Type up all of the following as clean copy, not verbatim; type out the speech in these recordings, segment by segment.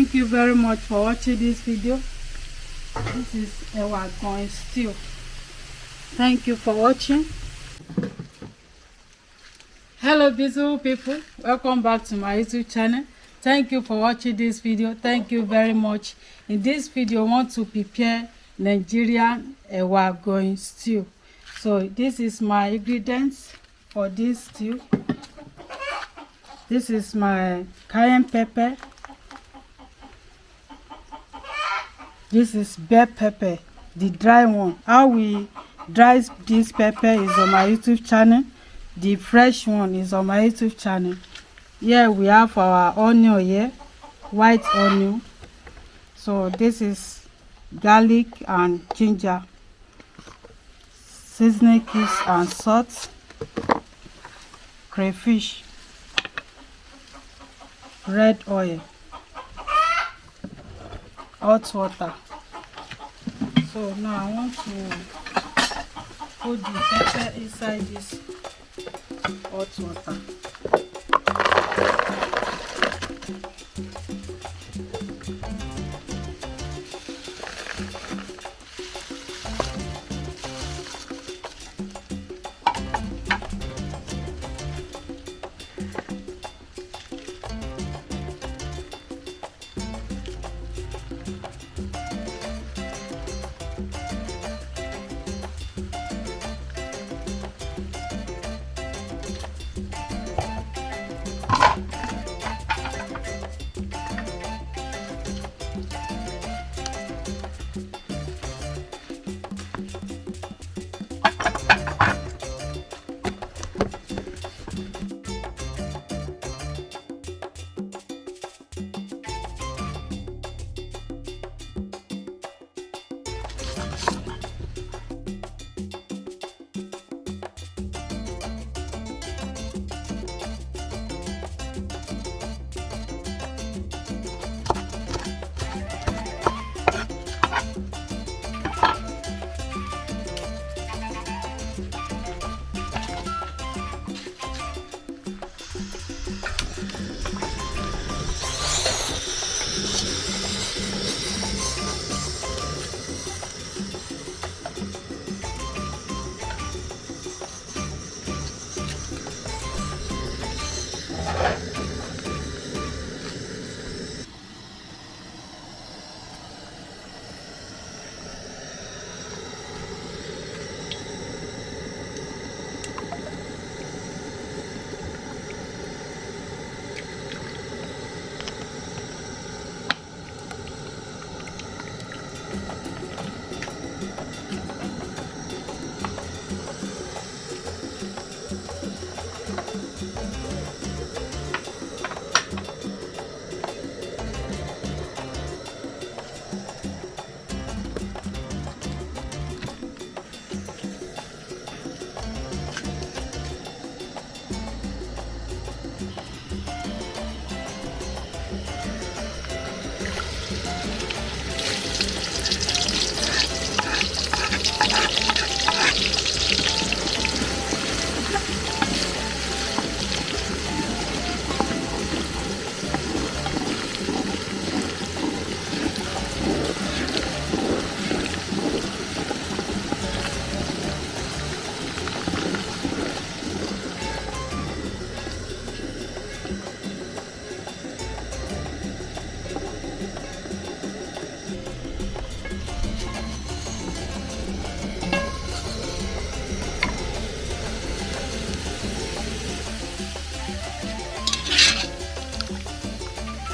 Thank you very much for watching this video. This is Ewa Agbon stew. Thank you for watching. Hello beautiful people, welcome back to my YouTube channel. Thank you for watching this video. Thank you very much. In this video, I want to prepare Nigerian Ewa Agbon stew. So this is my ingredients for this stew. This is my cayenne pepper. This is bell pepper, the dry one. How we dry this pepper is on my YouTube channel. The fresh one is on my YouTube channel. Here we have our onion here, white onion. So this is garlic and ginger, seasoning cubes and salt, crayfish, red oil, hot water. So now I want to put the pepper inside this hot water.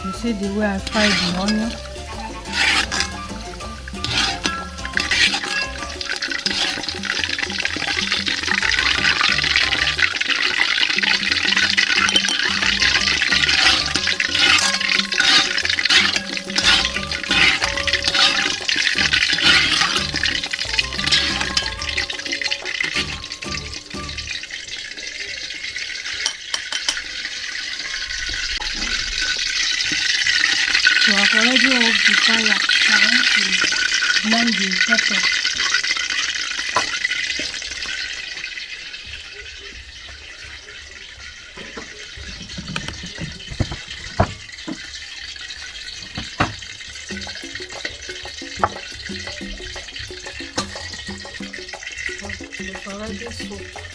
You see the way I fry the onion? So I've already off the fire. So I want to blend the pepper. It's already soaked.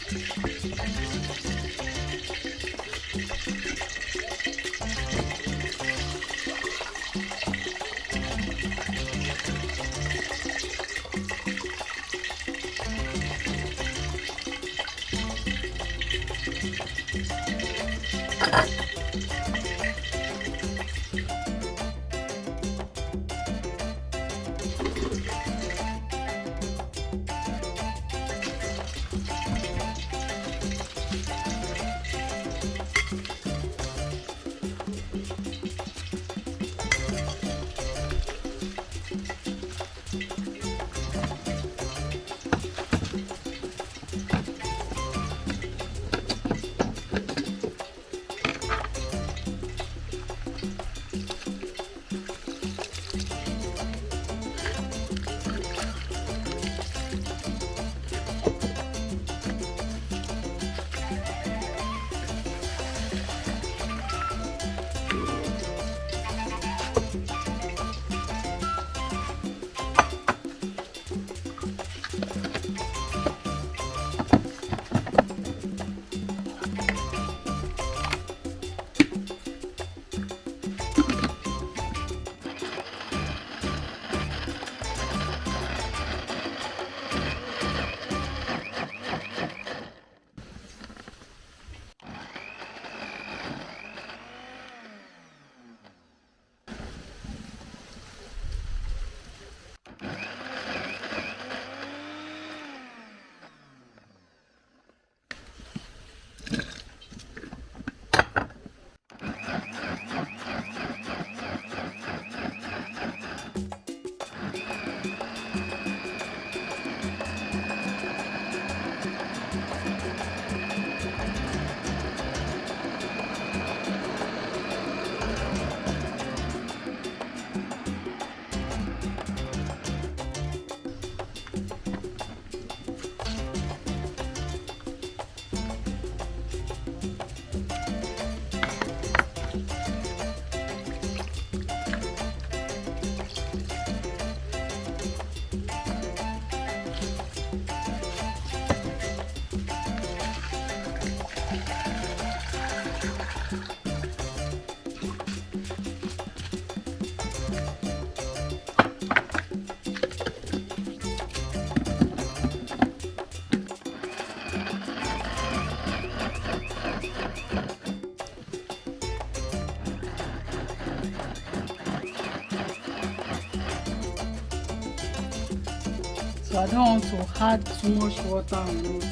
So I don't want to add too much water on it.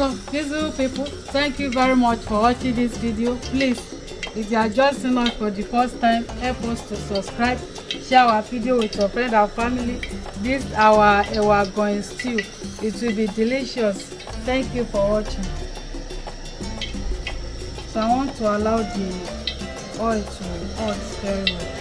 So beautiful people, thank you very much for watching this video. Please, if you are just seeing us for the first time, help us to subscribe, share our video with your friend and family. This our ewa agoyin stew. It will be delicious. Thank you for watching. So I want to allow the oil to hot very well.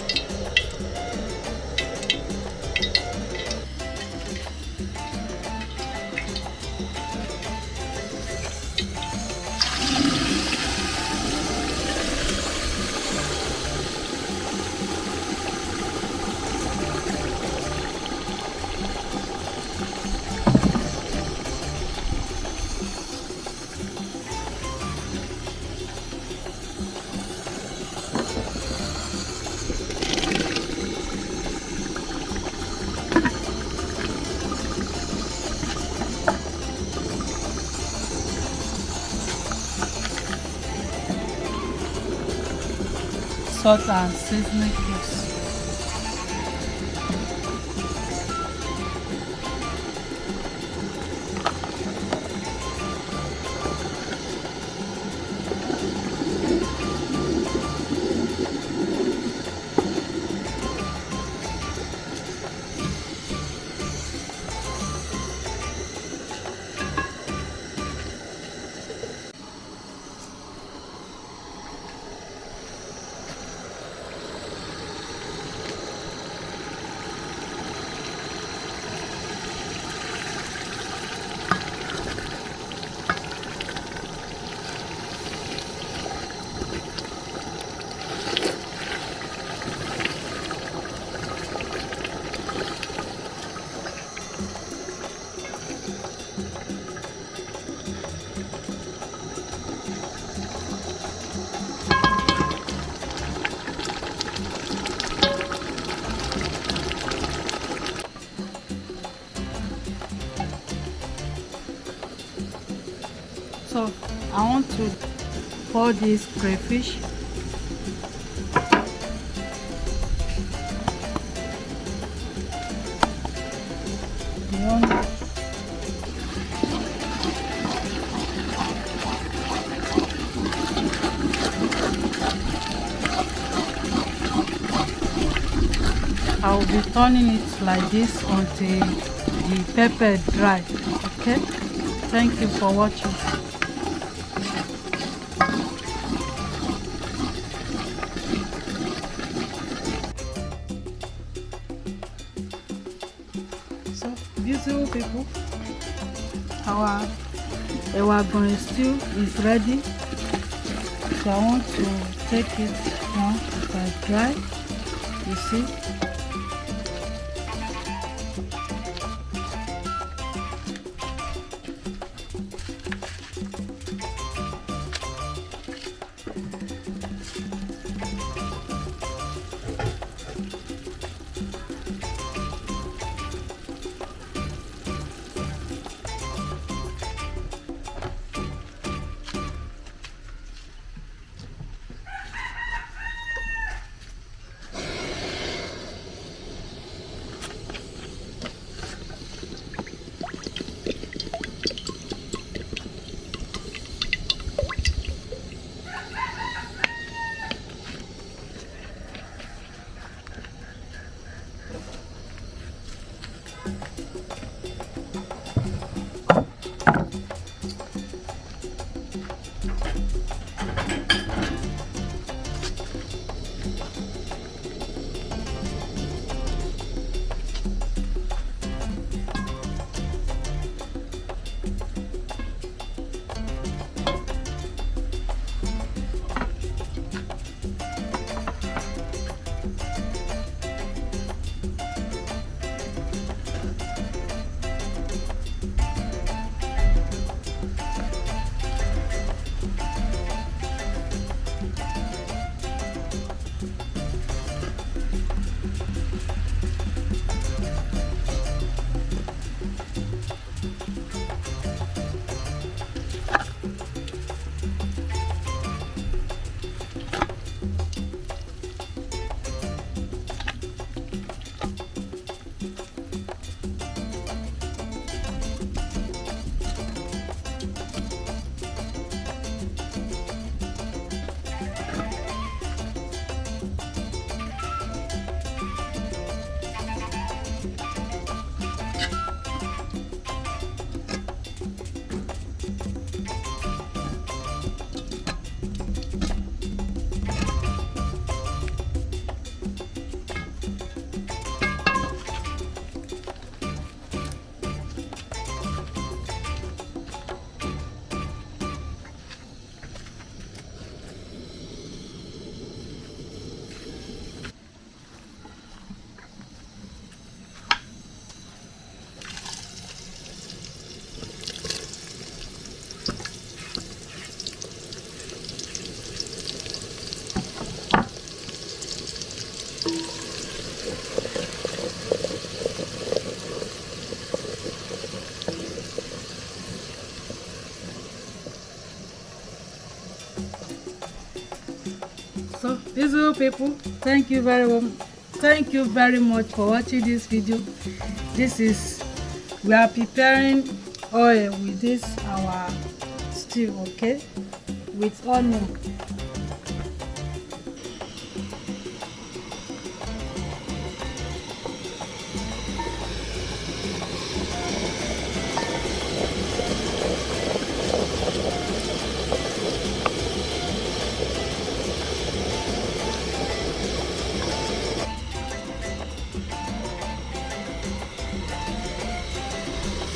Salt and seasoning cubes. So I want to pour this crayfish. The onion. I will be turning it like this until the pepper dry. Okay, thank you for watching. So beautiful people, our ewa agoyin stew is ready. So I want to take it now by dry. You see. beautiful people, thank you very much for watching this video. We are preparing oil with this our stew, okay, with onion.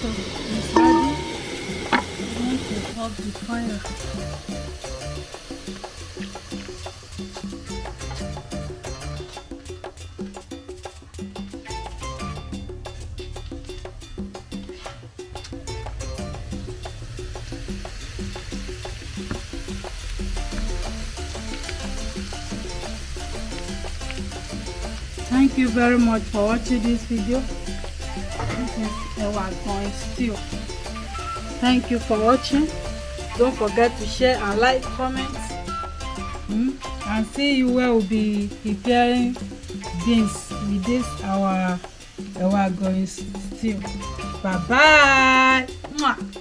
So it's ready. I'm going to off the fire. Thank you very much for watching this video. This is Ewagoin stew. Thank you for watching. Don't forget to share and like, comment. And see you where we'll be preparing beans with this our Ewagoin stew. Bye bye.